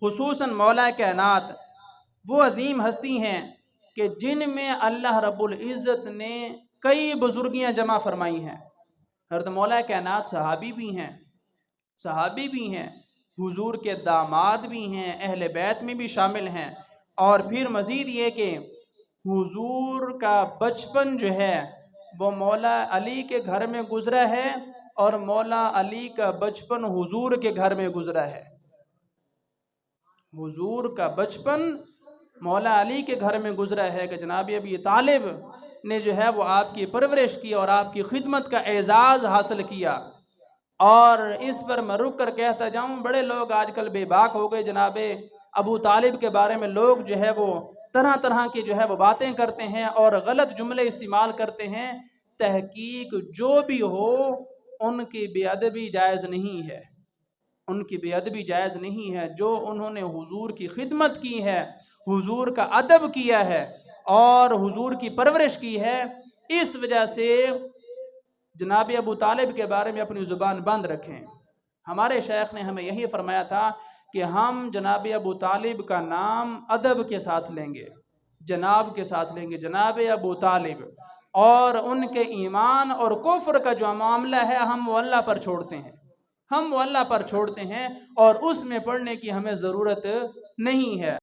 خصوصاً مولا کائنات وہ عظیم ہستی ہیں کہ جن میں اللہ رب العزت نے کئی بزرگیاں جمع فرمائی ہیں۔ حضرت مولا کائنات صحابی بھی ہیں، حضور کے داماد بھی ہیں، اہل بیت میں بھی شامل ہیں، اور پھر مزید یہ کہ حضور کا بچپن جو ہے وہ مولا علی کے گھر میں گزرا ہے، اور مولا علی کا بچپن حضور کے گھر میں گزرا ہے۔ حضور کا بچپن مولا علی کے گھر میں گزرا ہے کہ جناب ابی طالب نے جو ہے وہ آپ کی پرورش کی اور آپ کی خدمت کا اعزاز حاصل کیا۔ اور اس پر میں رک کر کہتا جاؤں، بڑے لوگ آج کل بے باک ہو گئے جناب ابو طالب کے بارے میں، لوگ جو ہے وہ طرح طرح کی جو ہے وہ باتیں کرتے ہیں اور غلط جملے استعمال کرتے ہیں۔ تحقیق جو بھی ہو، ان کی بے ادبی جائز نہیں ہے، ان کی بے ادبی جائز نہیں ہے۔ جو انہوں نے حضور کی خدمت کی ہے، حضور کا ادب کیا ہے اور حضور کی پرورش کی ہے، اس وجہ سے جناب ابو طالب کے بارے میں اپنی زبان بند رکھیں۔ ہمارے شیخ نے ہمیں یہی فرمایا تھا کہ ہم جناب ابو طالب کا نام ادب کے ساتھ لیں گے، جناب کے ساتھ لیں گے، جناب ابو طالب، اور ان کے ایمان اور کفر کا جو معاملہ ہے ہم وہ اللہ پر چھوڑتے ہیں، ہم وہ اللہ پر چھوڑتے ہیں، اور اس میں پڑھنے کی ہمیں ضرورت نہیں ہے۔